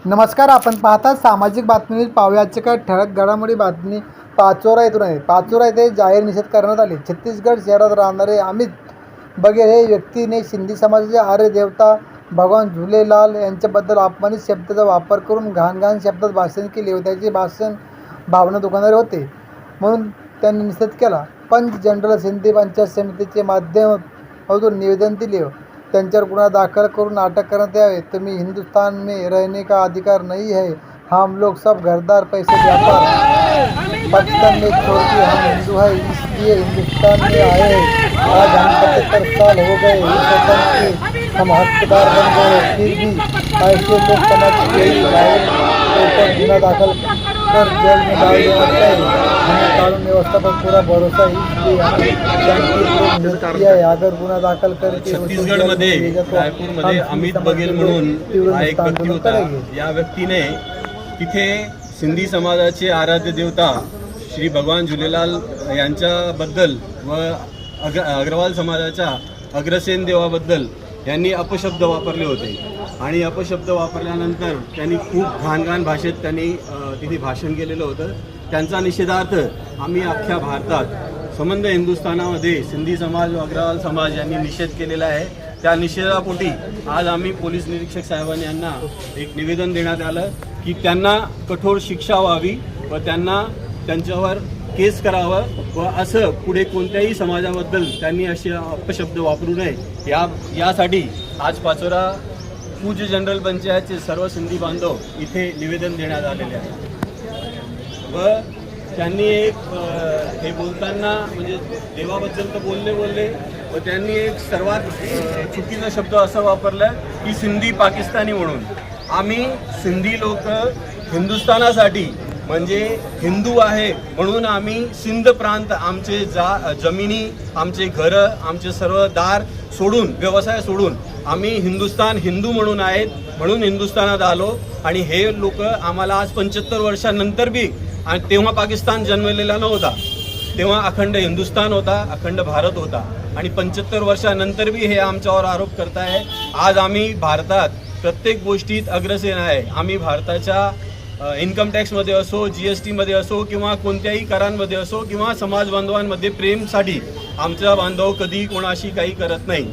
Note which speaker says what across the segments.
Speaker 1: नमस्कार, आपण पाहता सामाजिक बातमी. पाहुयाचे काय ठळक घडामोडी. बातमी पाचोरा येथून आहे. पाचोरा येथे जाहीर निषेध करण्यात आले. छत्तीसगड शहरात राहणारे अमित बघेल हे व्यक्तीने सिंधी समाजाचे आर्य देवता भगवान झुलेलाल यांच्याबद्दल अपमानित शब्दाचा वापर करून घाण शब्दात भाषण केले व त्याचे भाषण भावना दुखवणारे होते म्हणून त्यांनी निषेध केला. पंच जनरल सिंधी पंचायत समितीचे माध्यमातून निवेदन दिले. त्यांच्यावर गुन्हा दाखल करून अटक करण्यात यावे. तुम्हें हिंदुस्तान में रहने का अधिकार नहीं है. हम लोग सब घरदार पैसे व्यापार पाकिस्तान में छोड़ के हम हिंदू हैं, इसलिए हिंदुस्तान में आए हैं. आज हम 75 साल हो गए इस वतन के, हम हकदार बन गए. फिर भी ऐसे लोग समाज के ऊपर गुना दाखल कर जेल में डाल देना चाहिए. हमें कानून व्यवस्था पर पूरा भरोसा है, इसलिए अगर गुन्हा दाखल करके
Speaker 2: छत्तीसगडमध्ये रायपूरमध्ये अमित बघेल म्हणून हा एक व्यक्ती होता. या व्यक्तीने तिथे सिंधी समाजाचे आराध्य देवता श्री भगवान झुलेलाल यांच्याबद्दल व अग्रवाल समाजाच्या अग्रसेन देवाबद्दल यांनी अपशब्द वापरले होते आणि अपशब्द वापरल्यानंतर त्यांनी खूप घाण भाषेत त्यांनी तिथे भाषण केलेलं होतं. त्यांचा निषेधार्थ आम्ही अख्ख्या भारतात संबंध हिंदुस्थानामध्ये सिंधी समाज व अग्रवाल समाज यांनी निषेध केलेला आहे. त्या निषेधापोटी आज आम्ही पोलीस निरीक्षक साहेबांनी यांना एक निवेदन देण्यात आलं की त्यांना कठोर शिक्षा व्हावी व त्यांच्यावर केस करावं व असं पुढे कोणत्याही समाजाबद्दल त्यांनी असे अपशब्द वापरू नये यासाठी आज पाचोरा पूज्य जनरल पंचायतचे सर्व सिंधी बांधव इथे निवेदन देण्यात आलेले आहे. व त्यांनी एक हे बोलताना म्हणजे देवाबद्दल तर बोलले व त्यांनी एक सर्वात चुकीचा शब्द असा वापरला की सिंधी पाकिस्तानी म्हणून. आम्ही सिंधी लोक हिंदुस्थानासाठी म्हणजे हिंदू आहे म्हणून आम्ही सिंध प्रांत आमचे जमिनी आमचे घरं आमचे सर्व दार सोडून व्यवसाय सोडून आम्ही हिंदुस्थान हिंदू म्हणून आहेत म्हणून हिंदुस्थानात आलो. आणि हे लोक आम्हाला आज 75 वर्षानंतर बी, आणि तेव्हा पाकिस्तान जन्मलेला नव्हता, तेव्हा अखंड हिंदुस्थान होता, अखंड भारत होता आणि 75 वर्षानंतर बी हे आमच्यावर आरोप करताय. आज आम्ही भारतात प्रत्येक गोष्टीत अग्रसेन आहे. आम्ही भारताच्या इन्कम टॅक्समध्ये असो, GST मध्ये असो किंवा कोणत्याही करांमध्ये असो किंवा समाज बांधवांमध्ये प्रेमसाठी आमचा बांधव कधी कोणाशी काही करत नाही.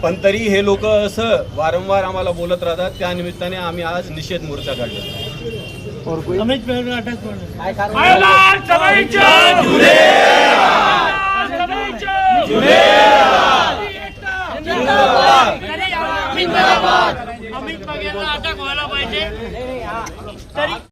Speaker 2: पण तरी हे लोक असं वारंवार आम्हाला बोलत राहतात. त्या निमित्ताने आम्ही आज निषेध मोर्चा काढला.
Speaker 3: अमित बघेल अटक व्हायला पाहिजे.